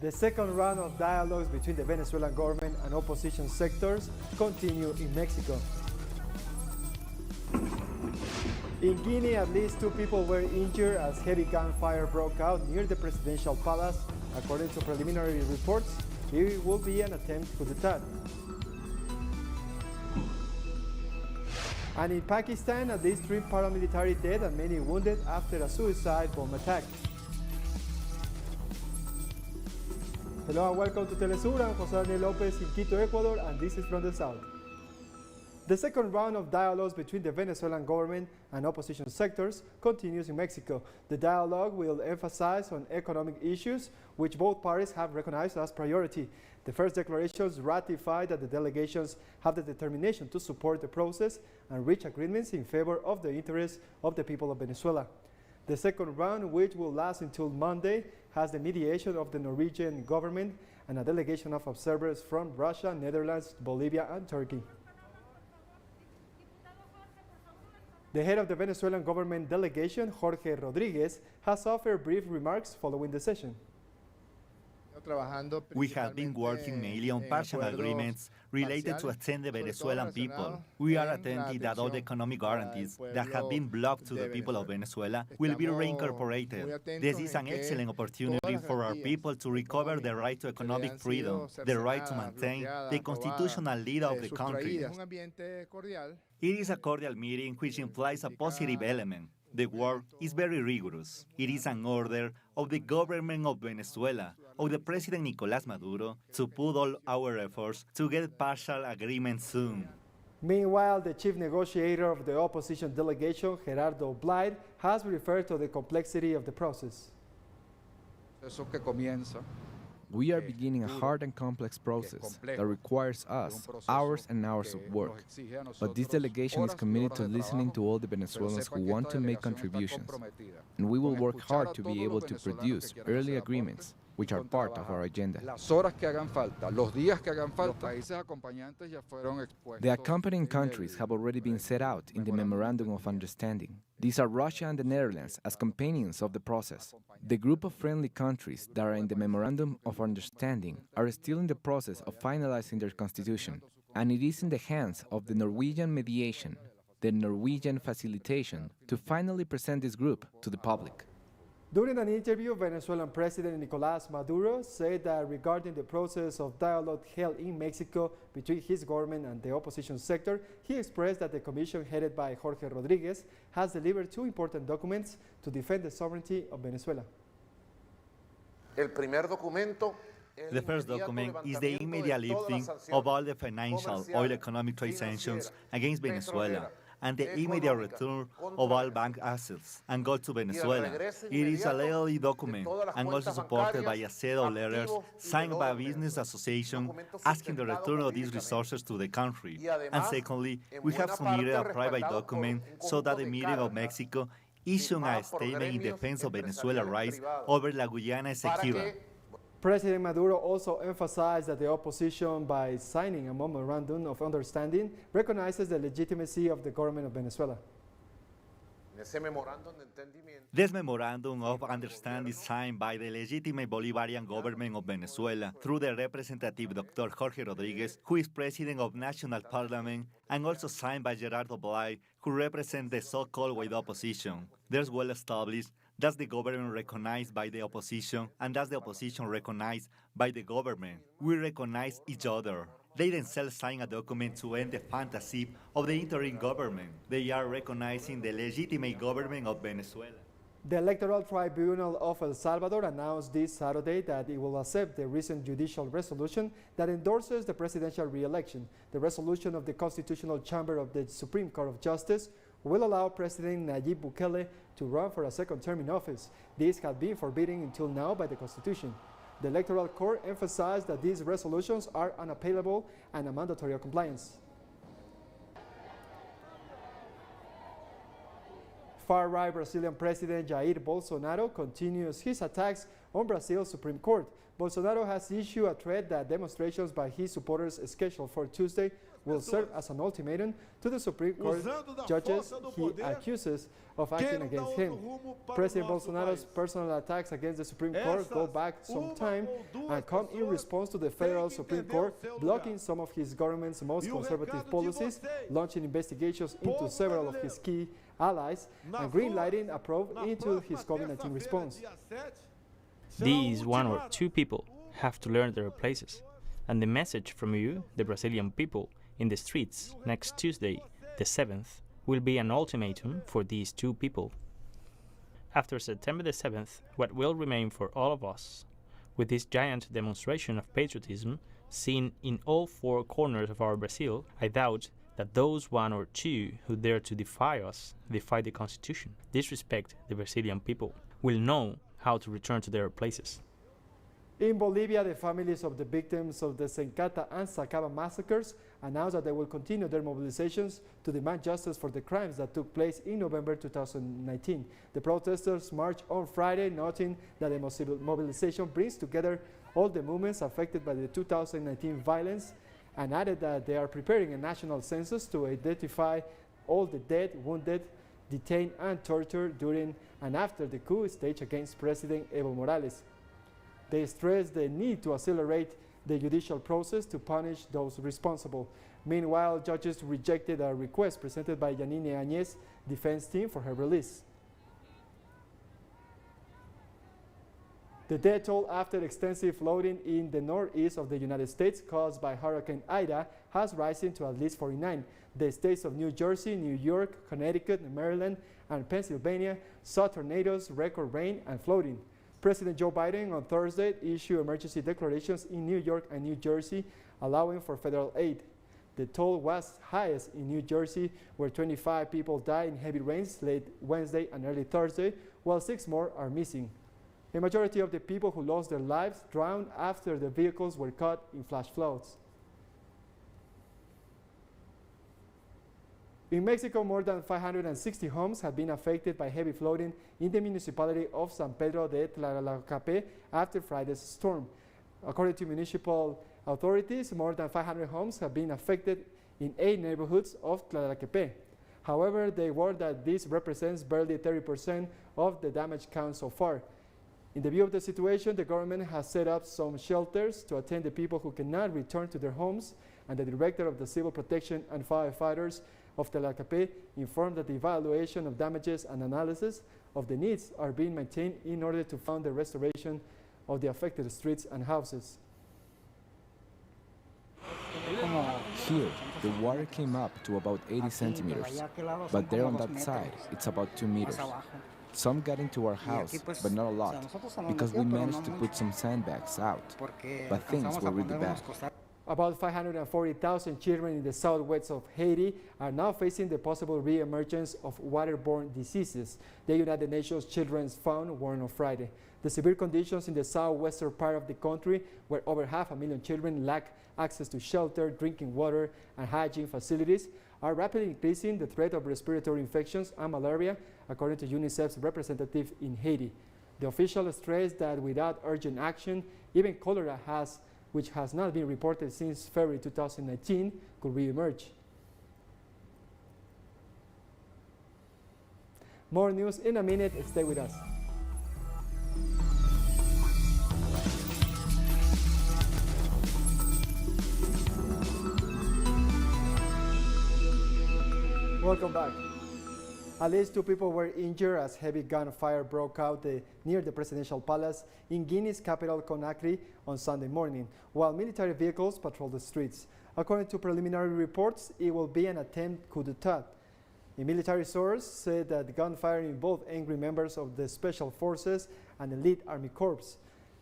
The second round of dialogues between the Venezuelan government and opposition sectors continue in Mexico. In Guinea, at least 2 people were injured as heavy gunfire broke out near the presidential palace. According to preliminary reports, it will be an attempt coup d'etat. And in Pakistan, at least 3 paramilitary dead and many wounded after a suicide bomb attack. Hello and welcome to teleSUR. I'm José Daniel López in Quito, Ecuador, and this is from the South. The second round of dialogues between the Venezuelan government and opposition sectors continues in Mexico. The dialogue will emphasize on economic issues, which both parties have recognized as priority. The first declarations ratified that the delegations have the determination to support the process and reach agreements in favor of the interests of the people of Venezuela. The second round, which will last until Monday, has the mediation of the Norwegian government and a delegation of observers from Russia, Netherlands, Bolivia, and Turkey. The head of the Venezuelan government delegation, Jorge Rodriguez, has offered brief remarks following the session. We have been working mainly on partial agreements related to extend the Venezuelan people. We are attending that all the economic guarantees that have been blocked to the people of Venezuela will be reincorporated. This is an excellent opportunity for our people to recover the right to economic freedom, the right to maintain the constitutional leader of the country. It is a cordial meeting which implies a positive element. The work is very rigorous. It is an order of the government of Venezuela, of the President Nicolás Maduro, to put all our efforts to get partial agreement soon. Meanwhile, the chief negotiator of the opposition delegation, Gerardo Blyde, has referred to the complexity of the process. We are beginning a hard and complex process that requires us hours and hours of work. But this delegation is committed to listening to all the Venezuelans who want to make contributions. And we will work hard to be able to produce early agreements, which are part of our agenda. The accompanying countries have already been set out in the Memorandum of Understanding. These are Russia and the Netherlands as companions of the process. The group of friendly countries that are in the Memorandum of Understanding are still in the process of finalizing their constitution, and it is in the hands of the Norwegian mediation, the Norwegian facilitation, to finally present this group to the public. During an interview, Venezuelan President Nicolás Maduro said that regarding the process of dialogue held in Mexico between his government and the opposition sector, he expressed that the commission headed by Jorge Rodriguez has delivered 2 important documents to defend the sovereignty of Venezuela. The first document is the immediate lifting of all the financial oil economic trade sanctions against Venezuela, and the immediate return of all bank assets and gold to Venezuela. It is a legally document and also supported by a set of letters signed by a business association asking the return of these resources to the country. And secondly, we have submitted a private document so that the meeting of Mexico issued a statement in defense of Venezuela's rights over La Guyana Esequiba. President Maduro also emphasized that the opposition, by signing a memorandum of understanding, recognizes the legitimacy of the government of Venezuela. This memorandum of understanding is signed by the legitimate Bolivarian government of Venezuela through the representative Dr. Jorge Rodriguez, who is president of National Parliament, and also signed by Gerardo Blyde, who represents the so-called white opposition. There's well established that's the government recognized by the opposition, and that's the opposition recognized by the government. We recognize each other. They themselves sign a document to end the fantasy of the interim government. They are recognizing the legitimate government of Venezuela. The Electoral Tribunal of El Salvador announced this Saturday that it will accept the recent judicial resolution that endorses the presidential re-election. The resolution of the Constitutional Chamber of the Supreme Court of Justice will allow President Nayib Bukele to run for a second term in office. This had been forbidden until now by the Constitution. The Electoral Court emphasized that these resolutions are unappealable and a mandatory compliance. Far-right Brazilian President Jair Bolsonaro continues his attacks on Brazil's Supreme Court. Bolsonaro has issued a threat that demonstrations by his supporters scheduled for Tuesday will serve as an ultimatum to the Supreme Court judges he accuses of acting against him. President Bolsonaro's personal attacks against the Supreme Court go back some time and come in response to the federal Supreme Court blocking some of his government's most conservative policies, launching investigations into several of his key allies, and greenlighting a probe into his COVID-19 response. These one or two people have to learn their places, and the message from you, the Brazilian people, in the streets next Tuesday, the 7th, will be an ultimatum for these two people. After September the 7th, what will remain for all of us, with this giant demonstration of patriotism seen in all four corners of our Brazil, I doubt that those one or two who dare to defy us, defy the Constitution, disrespect the Brazilian people, will know how to return to their places. In Bolivia, the families of the victims of the Sencata and Sacaba massacres announced that they will continue their mobilizations to demand justice for the crimes that took place in November 2019. The protesters marched on Friday, noting that the mobilization brings together all the movements affected by the 2019 violence, and added that they are preparing a national census to identify all the dead, wounded, detained, and tortured during and after the coup staged against President Evo Morales. They stressed the need to accelerate the judicial process to punish those responsible. Meanwhile, judges rejected a request presented by Yanine Añez's defense team for her release. The death toll after extensive flooding in the northeast of the United States caused by Hurricane Ida has risen to at least 49. The states of New Jersey, New York, Connecticut, Maryland, and Pennsylvania saw tornadoes, record rain, and flooding. President Joe Biden on Thursday issued emergency declarations in New York and New Jersey, allowing for federal aid. The toll was highest in New Jersey, where 25 people died in heavy rains late Wednesday and early Thursday, while 6 more are missing. A majority of the people who lost their lives drowned after their vehicles were caught in flash floods. In Mexico, more than 560 homes have been affected by heavy flooding in the municipality of San Pedro de Tlalacapé after Friday's storm. According to municipal authorities, more than 500 homes have been affected in 8 neighborhoods of Tlalacapé. However, they warn that this represents barely 30% of the damage count so far. In the view of the situation, the government has set up some shelters to attend the people who cannot return to their homes, and the director of the Civil Protection and Firefighters of Tlalacapé informed that the evaluation of damages and analysis of the needs are being maintained in order to fund the restoration of the affected streets and houses. Here, the water came up to about 80 centimeters, but there on that side, it's about 2 meters. Some got into our house, but not a lot, because we managed to put some sandbags out, but things were really bad. About 540,000 children in the southwest of Haiti are now facing the possible re-emergence of waterborne diseases, the United Nations Children's Fund warned on Friday. The severe conditions in the southwestern part of the country, where over 500,000 children lack access to shelter, drinking water, and hygiene facilities, are rapidly increasing the threat of respiratory infections and malaria, according to UNICEF's representative in Haiti. The official stressed that without urgent action, even cholera, which has not been reported since February 2019, could re-emerge. More news in a minute. Stay with us. Welcome back. At least 2 people were injured as heavy gunfire broke out near the presidential palace in Guinea's capital, Conakry, on Sunday morning, while military vehicles patrolled the streets. According to preliminary reports, it will be an attempt coup d'etat. A military source said that gunfire involved angry members of the special forces and elite army corps.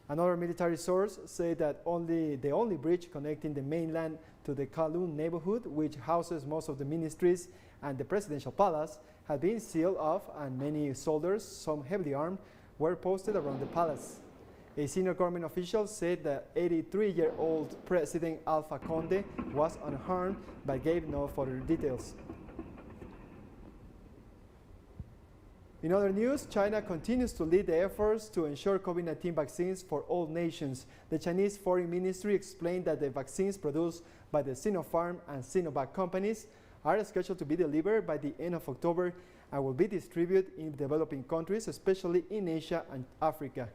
Another military source said that the only bridge connecting the mainland to the Kowloon neighborhood, which houses most of the ministries and the presidential palace, had been sealed off, and many soldiers, some heavily armed, were posted around the palace. A senior government official said that 83-year-old President Alpha Conde was unharmed, but gave no further details. In other news, China continues to lead the efforts to ensure COVID-19 vaccines for all nations. The Chinese Foreign Ministry explained that the vaccines produced by the Sinopharm and Sinovac companies are scheduled to be delivered by the end of October and will be distributed in developing countries, especially in Asia and Africa.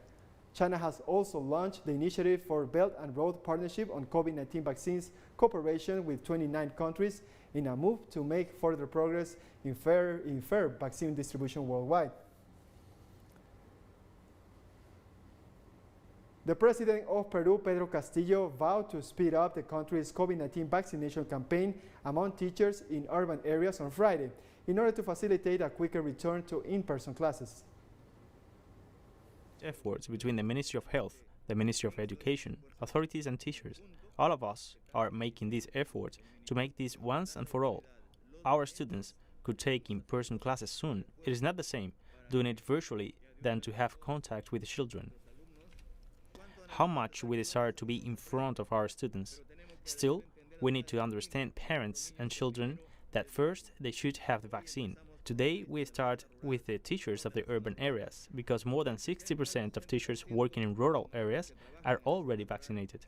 China has also launched the initiative for Belt and Road Partnership on COVID-19 vaccines cooperation with 29 countries in a move to make further progress in fair vaccine distribution worldwide. The president of Peru, Pedro Castillo, vowed to speed up the country's COVID-19 vaccination campaign among teachers in urban areas on Friday in order to facilitate a quicker return to in-person classes. Efforts between the Ministry of Health, the Ministry of Education, authorities and teachers. All of us are making these efforts to make this once and for all. Our students could take in-person classes soon. It is not the same doing it virtually than to have contact with the children. How much we desire to be in front of our students. Still, we need to understand parents and children that first they should have the vaccine. Today we start with the teachers of the urban areas because more than 60% of teachers working in rural areas are already vaccinated.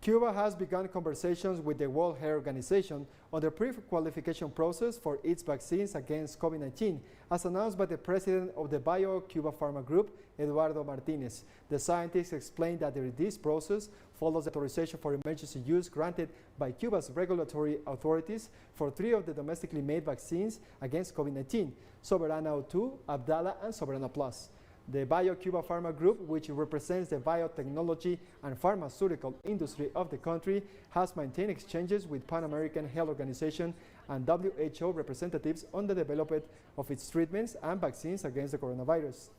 Cuba has begun conversations with the World Health Organization on the pre-qualification process for its vaccines against COVID-19, as announced by the president of the Bio-Cuba Pharma Group, Eduardo Martinez. The scientists explained that this process follows the authorization for emergency use granted by Cuba's regulatory authorities for 3 of the domestically made vaccines against COVID-19, Soberana 2, Abdala, and Soberana Plus. The Bio-Cuba Pharma Group, which represents the biotechnology and pharmaceutical industry of the country, has maintained exchanges with Pan American Health Organization and WHO representatives on the development of its treatments and vaccines against the coronavirus.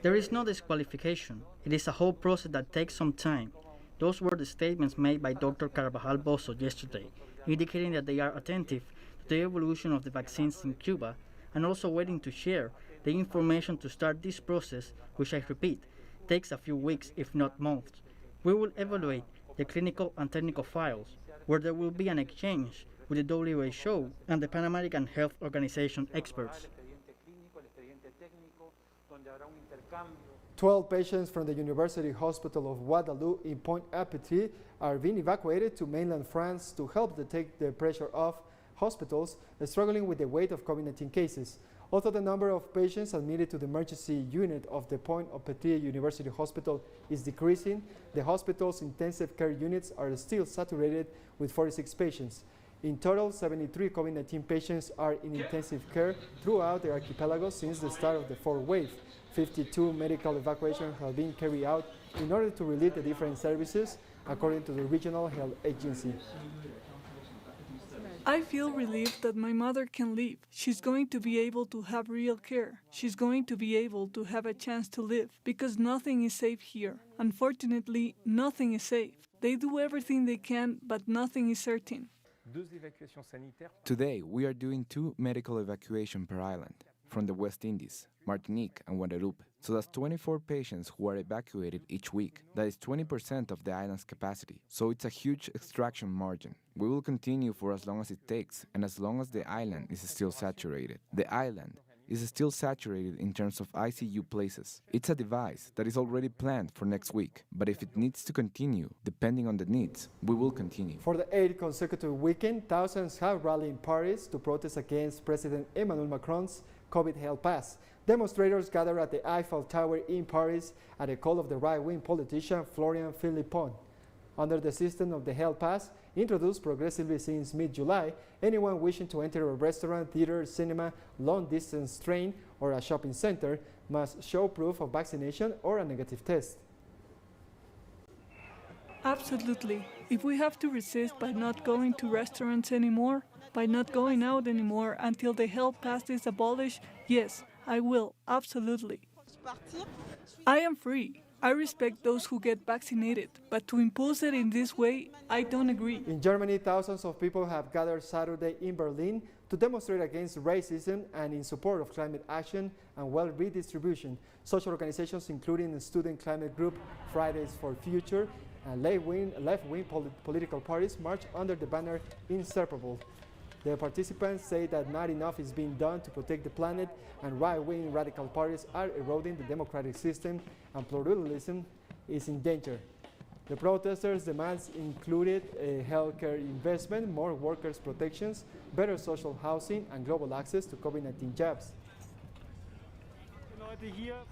There is no disqualification. It is a whole process that takes some time. Those were the statements made by Dr. Carvajal Bozo yesterday, indicating that they are attentive to the evolution of the vaccines in Cuba and also waiting to share the information to start this process, which I repeat, takes a few weeks if not months. We will evaluate the clinical and technical files, where there will be an exchange with the WHO and the Pan American Health Organization experts. 12 patients from the University Hospital of Guadalupe in Pointe-à-Pitre are being evacuated to mainland France to help take the pressure off hospitals struggling with the weight of COVID-19 cases. Although the number of patients admitted to the emergency unit of the Pointe-à-Pitre University Hospital is decreasing, the hospital's intensive care units are still saturated with 46 patients. In total, 73 COVID-19 patients are in intensive care throughout the archipelago since the start of the 4th wave. 52 medical evacuations have been carried out in order to relieve the different services, according to the regional health agency. I feel relieved that my mother can live. She's going to be able to have real care. She's going to be able to have a chance to live, because nothing is safe here. Unfortunately, nothing is safe. They do everything they can, but nothing is certain. Today, we are doing 2 medical evacuations per island, from the West Indies, Martinique, and Guadeloupe. So that's 24 patients who are evacuated each week. That is 20% of the island's capacity. So it's a huge extraction margin. We will continue for as long as it takes, and as long as the island is still saturated. The island is still saturated in terms of ICU places. It's a device that is already planned for next week, but if it needs to continue, depending on the needs, we will continue. For the 8th consecutive weekend, thousands have rallied in Paris to protest against President Emmanuel Macron's COVID health pass. Demonstrators gathered at the Eiffel Tower in Paris at the call of the right-wing politician Florian Philippon. Under the system of the health pass, introduced progressively since mid-July, anyone wishing to enter a restaurant, theater, cinema, long-distance train, or a shopping center must show proof of vaccination or a negative test. Absolutely. If we have to resist by not going to restaurants anymore, by not going out anymore until the health pass is abolished, yes, I will, absolutely. I am free. I respect those who get vaccinated, but to impose it in this way, I don't agree. In Germany, thousands of people have gathered Saturday in Berlin to demonstrate against racism and in support of climate action and wealth redistribution. Social organizations, including the student climate group Fridays for Future and left-wing political parties, marched under the banner Inseparable. The participants say that not enough is being done to protect the planet, and right-wing radical parties are eroding the democratic system, and pluralism is in danger. The protesters' demands included healthcare investment, more workers' protections, better social housing, and global access to COVID-19 jabs.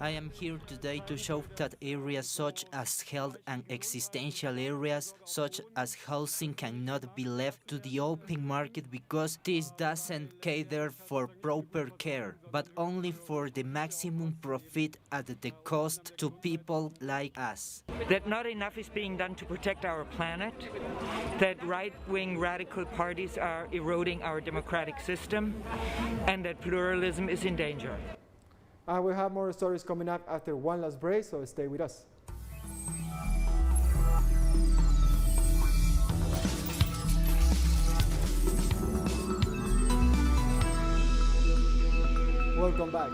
I am here today to show that areas such as health and existential areas such as housing cannot be left to the open market because this doesn't cater for proper care, but only for the maximum profit at the cost to people like us. That not enough is being done to protect our planet, that right-wing radical parties are eroding our democratic system, and that pluralism is in danger. And we'll have more stories coming up after one last break, so stay with us. Welcome back.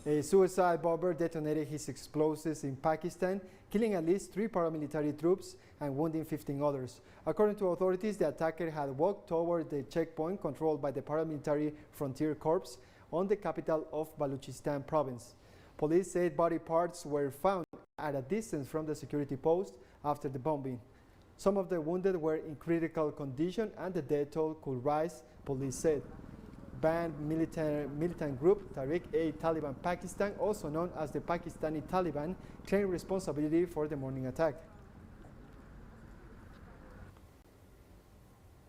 A suicide bomber detonated his explosives in Pakistan, killing at least 3 paramilitary troops and wounding 15 others. According to authorities, the attacker had walked toward the checkpoint controlled by the paramilitary Frontier Corps on the capital of Balochistan province. Police said body parts were found at a distance from the security post after the bombing. Some of the wounded were in critical condition and the death toll could rise, police said. Banned militant group Tariq-e-Taliban Pakistan, also known as the Pakistani Taliban, claimed responsibility for the morning attack.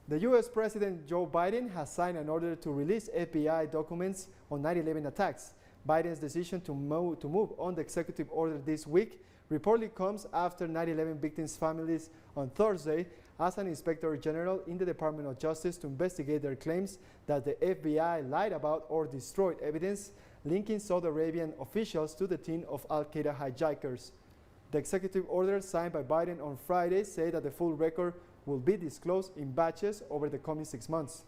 The U.S. President Joe Biden has signed an order to release FBI documents on 9/11 attacks. Biden's decision to move on the executive order this week reportedly comes after 9/11 victims' families on Thursday asked an inspector general in the Department of Justice to investigate their claims that the FBI lied about or destroyed evidence linking Saudi Arabian officials to the team of al-Qaeda hijackers. The executive order signed by Biden on Friday said that the full record will be disclosed in batches over the coming 6 months.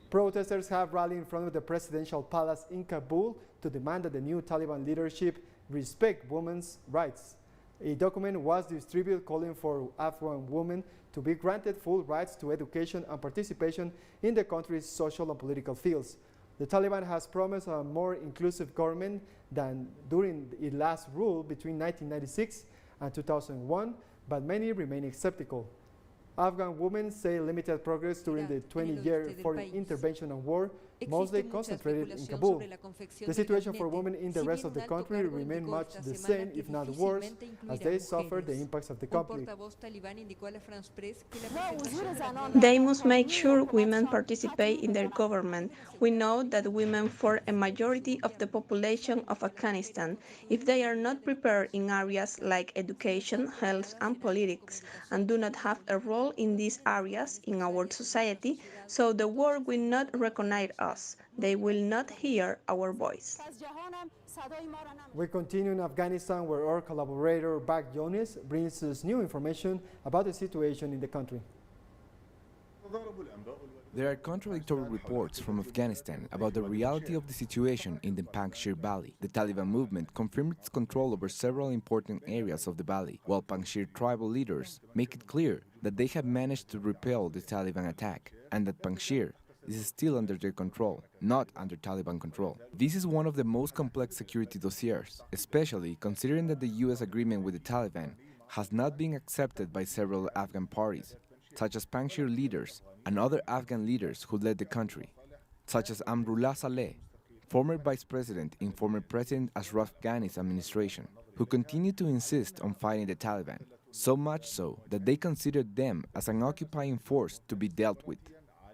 Protesters have rallied in front of the presidential palace in Kabul to demand that the new Taliban leadership respect women's rights. A document was distributed calling for Afghan women to be granted full rights to education and participation in the country's social and political fields. The Taliban has promised a more inclusive government than during its last rule between 1996 and 2001, but many remain skeptical. Afghan women say limited progress during the 20-year foreign intervention and war, mostly concentrated in Kabul. The situation for women in the rest of the country remains much the same, if not worse, as they suffer the impacts of the conflict. They must make sure women participate in their government. We know that women form a majority of the population of Afghanistan. If they are not prepared in areas like education, health, and politics, and do not have a role in these areas in our society, so the world will not recognize us. They will not hear our voice. We continue in Afghanistan, where our collaborator Bak Jones brings us new information about the situation in the country. There are contradictory reports from Afghanistan about the reality of the situation in the Panjshir Valley. The Taliban movement confirmed its control over several important areas of the valley, while Panjshir tribal leaders make it clear that they have managed to repel the Taliban attack, and that Panjshir is still under their control, not under Taliban control. This is one of the most complex security dossiers, especially considering that the U.S. agreement with the Taliban has not been accepted by several Afghan parties, such as Panjshir leaders and other Afghan leaders who led the country, such as Amrullah Saleh, former vice president in former President Ashraf Ghani's administration, who continued to insist on fighting the Taliban, so much so that they considered them as an occupying force to be dealt with.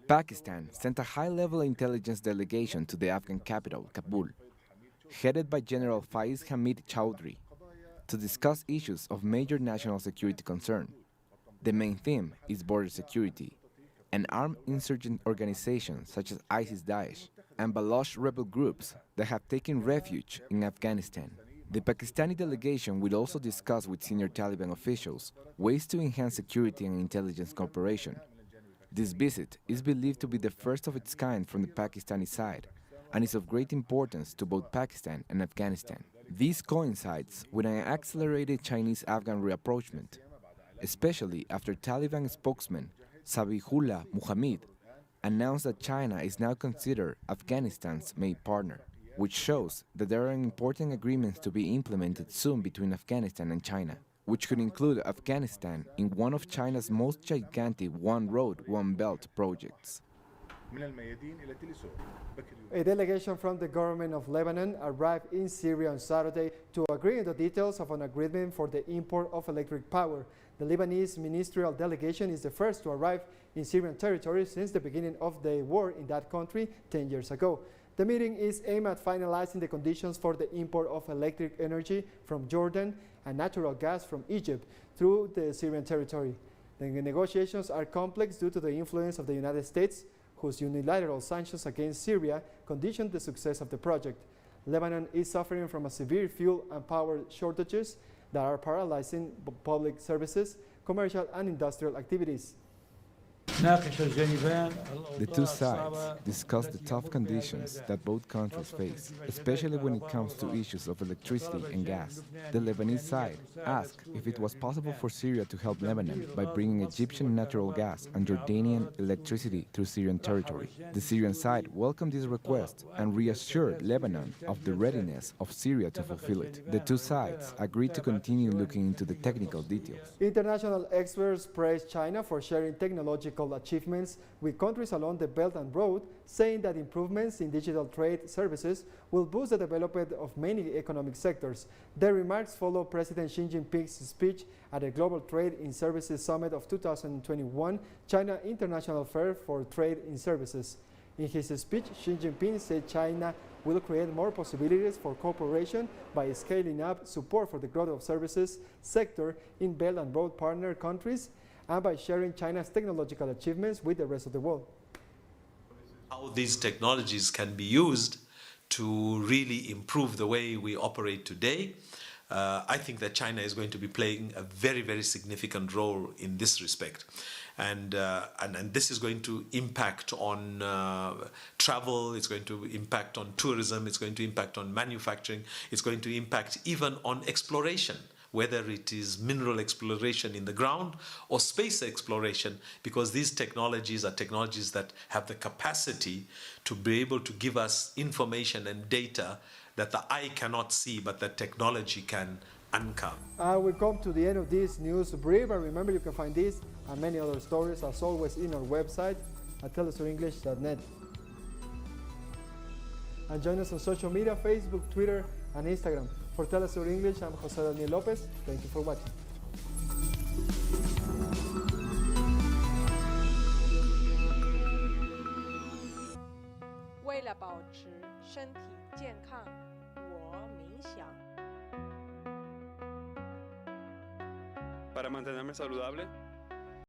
Pakistan sent a high-level intelligence delegation to the Afghan capital, Kabul, headed by General Faiz Hamid Chowdhury, to discuss issues of major national security concern. The main theme is border security, and armed insurgent organizations such as ISIS-Daesh and Baloch rebel groups that have taken refuge in Afghanistan. The Pakistani delegation will also discuss with senior Taliban officials ways to enhance security and intelligence cooperation. This visit is believed to be the first of its kind from the Pakistani side and is of great importance to both Pakistan and Afghanistan. This coincides with an accelerated Chinese-Afghan rapprochement. especially after Taliban spokesman Zabihullah Mujahid announced that China is now considered Afghanistan's main partner, which shows that there are important agreements to be implemented soon between Afghanistan and China, which could include Afghanistan in one of China's most gigantic One Road, One Belt projects. A delegation from the government of Lebanon arrived in Syria on Saturday to agree on the details of an agreement for the import of electric power. The Lebanese ministerial delegation is the first to arrive in Syrian territory since the beginning of the war in that country 10 years ago. The meeting is aimed at finalizing the conditions for the import of electric energy from Jordan and natural gas from Egypt through the Syrian territory. The negotiations are complex due to the influence of the United States, whose unilateral sanctions against Syria conditioned the success of the project. Lebanon is suffering from a severe fuel and power shortages that are paralyzing public services, commercial and industrial activities. The two sides discussed the tough conditions that both countries face, especially when it comes to issues of electricity and gas. The Lebanese side asked if it was possible for Syria to help Lebanon by bringing Egyptian natural gas and Jordanian electricity through Syrian territory. The Syrian side welcomed this request and reassured Lebanon of the readiness of Syria to fulfill it. The two sides agreed to continue looking into the technical details. International experts praised China for sharing technological achievements with countries along the Belt and Road, saying that improvements in digital trade services will boost the development of many economic sectors. Their remarks follow President Xi Jinping's speech at the Global Trade in Services Summit of 2021, China International Fair for Trade in Services. In his speech, Xi Jinping said China will create more possibilities for cooperation by scaling up support for the growth of services sector in Belt and Road partner countries and by sharing China's technological achievements with the rest of the world. How these technologies can be used to really improve the way we operate today. I think that China is going to be playing a very, very significant role in this respect. And this is going to impact on travel, it's going to impact on tourism, it's going to impact on manufacturing, it's going to impact even on exploration, whether it is mineral exploration in the ground or space exploration, because these technologies are technologies that have the capacity to be able to give us information and data that the eye cannot see, but that technology can uncover. We come to the end of this news brief, and remember you can find this and many other stories as always in our website at telesurenglish.net. And join us on social media, Facebook, Twitter, and Instagram. For TeleSUR English, I'm Jose Daniel Lopez. Thank you for watching. 为了保持身体健康，我冥想。 Para mantenerme saludable,